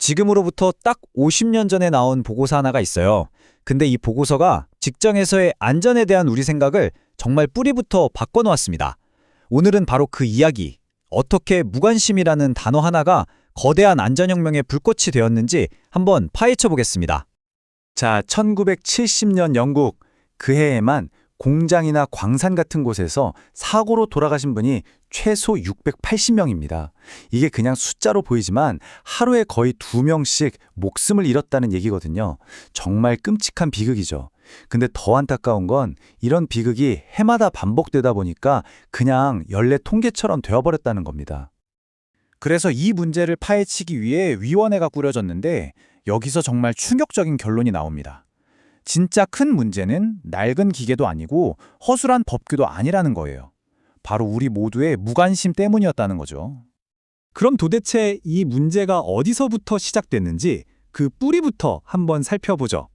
지금으로부터 딱 50년 전에 나온 보고서 하나가 있어요. 근데 이 보고서가 직장에서의 안전에 대한 우리 생각을 정말 뿌리부터 바꿔놓았습니다. 오늘은 바로 그 이야기, 어떻게 무관심이라는 단어 하나가 거대한 안전혁명의 불꽃이 되었는지 한번 파헤쳐 보겠습니다. 자, 1970년 영국, 그 해에만 공장이나 광산 같은 곳에서 사고로 돌아가신 분이 최소 680명입니다. 이게 그냥 숫자로 보이지만 하루에 거의 2명씩 목숨을 잃었다는 얘기거든요. 정말 끔찍한 비극이죠. 근데 더 안타까운 건 이런 비극이 해마다 반복되다 보니까 그냥 연례 통계처럼 되어버렸다는 겁니다. 그래서 이 문제를 파헤치기 위해 위원회가 꾸려졌는데 여기서 정말 충격적인 결론이 나옵니다. 진짜 큰 문제는 낡은 기계도 아니고 허술한 법규도 아니라는 거예요. 바로 우리 모두의 무관심 때문이었다는 거죠. 그럼 도대체 이 문제가 어디서부터 시작됐는지 그 뿌리부터 한번 살펴보죠.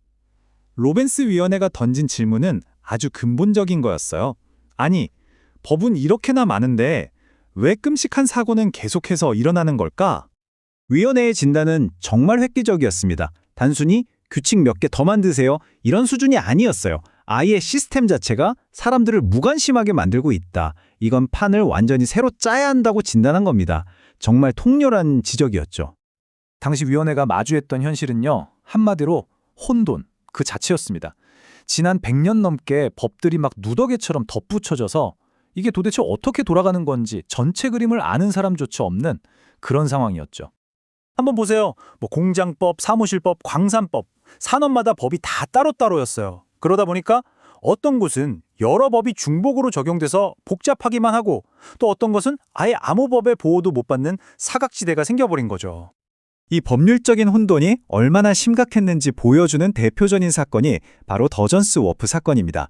로벤스 위원회가 던진 질문은 아주 근본적인 거였어요. 아니, 법은 이렇게나 많은데 왜 끔찍한 사고는 계속해서 일어나는 걸까? 위원회의 진단은 정말 획기적이었습니다. 단순히 규칙 몇 개 더 만드세요, 이런 수준이 아니었어요. 아예 시스템 자체가 사람들을 무관심하게 만들고 있다. 이건 판을 완전히 새로 짜야 한다고 진단한 겁니다. 정말 통렬한 지적이었죠. 당시 위원회가 마주했던 현실은요, 한마디로 혼돈 그 자체였습니다. 지난 100년 넘게 법들이 막 누더기처럼 덧붙여져서 이게 도대체 어떻게 돌아가는 건지 전체 그림을 아는 사람조차 없는 그런 상황이었죠. 한번 보세요. 공장법, 사무실법, 광산법, 산업마다 법이 다 따로따로였어요. 그러다 보니까 어떤 곳은 여러 법이 중복으로 적용돼서 복잡하기만 하고 또 어떤 것은 아예 아무 법의 보호도 못 받는 사각지대가 생겨버린 거죠. 이 법률적인 혼돈이 얼마나 심각했는지 보여주는 대표적인 사건이 바로 더전스 워프 사건입니다.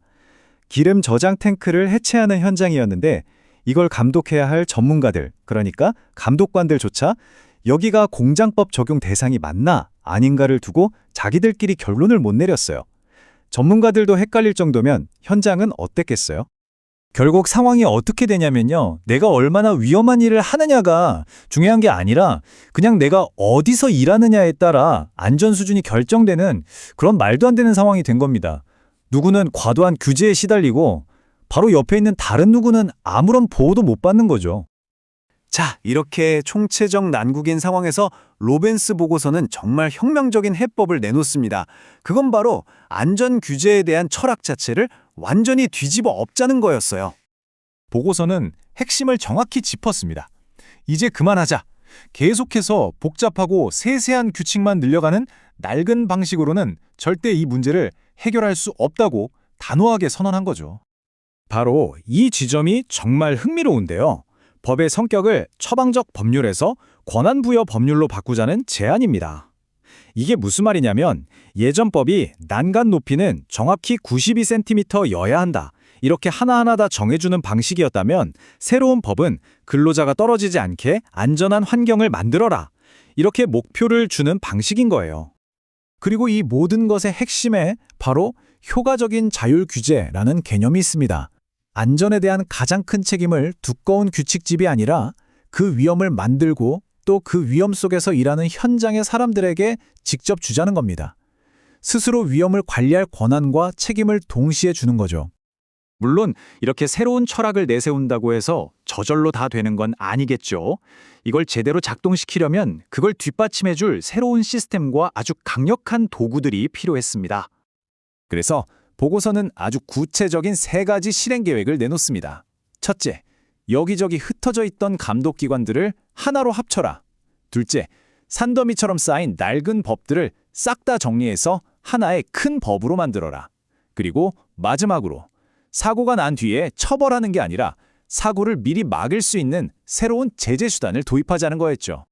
기름 저장 탱크를 해체하는 현장이었는데 이걸 감독해야 할 전문가들, 그러니까 감독관들조차 여기가 공장법 적용 대상이 맞나 아닌가를 두고 자기들끼리 결론을 못 내렸어요. 전문가들도 헷갈릴 정도면 현장은 어땠겠어요? 결국 상황이 어떻게 되냐면요, 내가 얼마나 위험한 일을 하느냐가 중요한 게 아니라 그냥 내가 어디서 일하느냐에 따라 안전 수준이 결정되는 그런 말도 안 되는 상황이 된 겁니다. 누구는 과도한 규제에 시달리고 바로 옆에 있는 다른 누구는 아무런 보호도 못 받는 거죠. 자, 이렇게 총체적 난국인 상황에서 로벤스 보고서는 정말 혁명적인 해법을 내놓습니다. 그건 바로 안전 규제에 대한 철학 자체를 완전히 뒤집어 엎자는 거였어요. 보고서는 핵심을 정확히 짚었습니다. 이제 그만하자. 계속해서 복잡하고 세세한 규칙만 늘려가는 낡은 방식으로는 절대 이 문제를 해결할 수 없다고 단호하게 선언한 거죠. 바로 이 지점이 정말 흥미로운데요. 법의 성격을 처방적 법률에서 권한부여 법률로 바꾸자는 제안입니다. 이게 무슨 말이냐면 예전 법이 난간 높이는 정확히 92cm여야 한다, 이렇게 하나하나 다 정해주는 방식이었다면 새로운 법은 근로자가 떨어지지 않게 안전한 환경을 만들어라, 이렇게 목표를 주는 방식인 거예요. 그리고 이 모든 것의 핵심에 바로 효과적인 자율 규제라는 개념이 있습니다. 안전에 대한 가장 큰 책임을 두꺼운 규칙집이 아니라 그 위험을 만들고 또 그 위험 속에서 일하는 현장의 사람들에게 직접 주자는 겁니다. 스스로 위험을 관리할 권한과 책임을 동시에 주는 거죠. 물론 이렇게 새로운 철학을 내세운다고 해서 저절로 다 되는 건 아니겠죠. 이걸 제대로 작동시키려면 그걸 뒷받침해줄 새로운 시스템과 아주 강력한 도구들이 필요했습니다. 그래서 보고서는 아주 구체적인 3가지 실행 계획을 내놓습니다. 첫째, 여기저기 흩어져 있던 감독기관들을 하나로 합쳐라. 둘째, 산더미처럼 쌓인 낡은 법들을 싹 다 정리해서 하나의 큰 법으로 만들어라. 그리고 마지막으로 사고가 난 뒤에 처벌하는 게 아니라 사고를 미리 막을 수 있는 새로운 제재 수단을 도입하자는 거였죠.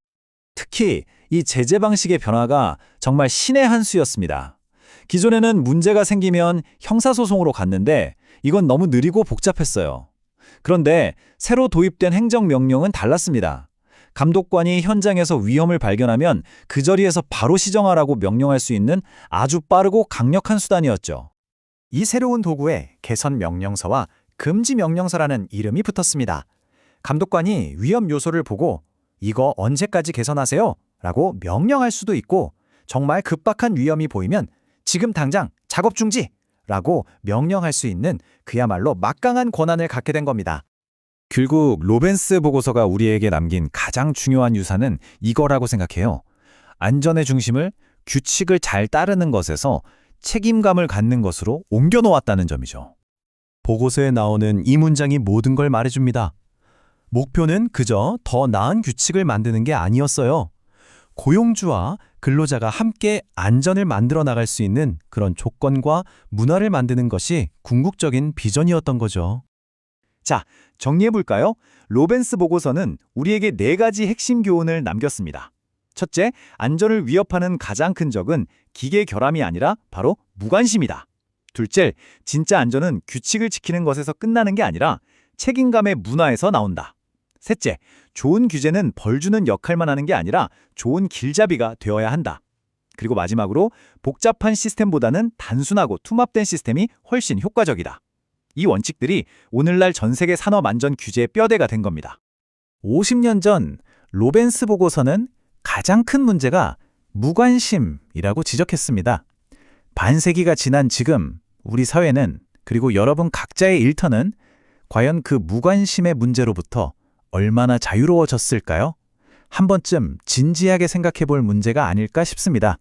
특히 이 제재 방식의 변화가 정말 신의 한 수였습니다. 기존에는 문제가 생기면 형사소송으로 갔는데 이건 너무 느리고 복잡했어요. 그런데 새로 도입된 행정명령은 달랐습니다. 감독관이 현장에서 위험을 발견하면 그 자리에서 바로 시정하라고 명령할 수 있는 아주 빠르고 강력한 수단이었죠. 이 새로운 도구에 개선 명령서와 금지 명령서라는 이름이 붙었습니다. 감독관이 위험 요소를 보고 이거 언제까지 개선하세요? 라고 명령할 수도 있고 정말 급박한 위험이 보이면 지금 당장 작업 중지! 라고 명령할 수 있는 그야말로 막강한 권한을 갖게 된 겁니다. 결국 로벤스 보고서가 우리에게 남긴 가장 중요한 유산은 이거라고 생각해요. 안전의 중심을 규칙을 잘 따르는 것에서 책임감을 갖는 것으로 옮겨 놓았다는 점이죠. 보고서에 나오는 이 문장이 모든 걸 말해줍니다. 목표는 그저 더 나은 규칙을 만드는 게 아니었어요. 고용주와 근로자가 함께 안전을 만들어 나갈 수 있는 그런 조건과 문화를 만드는 것이 궁극적인 비전이었던 거죠. 자, 정리해볼까요? 로벤스 보고서는 우리에게 4가지 핵심 교훈을 남겼습니다. 첫째, 안전을 위협하는 가장 큰 적은 기계 결함이 아니라 바로 무관심이다. 둘째, 진짜 안전은 규칙을 지키는 것에서 끝나는 게 아니라 책임감의 문화에서 나온다. 셋째, 좋은 규제는 벌 주는 역할만 하는 게 아니라 좋은 길잡이가 되어야 한다. 그리고 마지막으로 복잡한 시스템보다는 단순하고 투합된 시스템이 훨씬 효과적이다. 이 원칙들이 오늘날 전 세계 산업 안전 규제의 뼈대가 된 겁니다. 50년 전 로벤스 보고서는 가장 큰 문제가 무관심이라고 지적했습니다. 반세기가 지난 지금 우리 사회는, 그리고 여러분 각자의 일터는 과연 그 무관심의 문제로부터 얼마나 자유로워졌을까요? 한 번쯤 진지하게 생각해 볼 문제가 아닐까 싶습니다.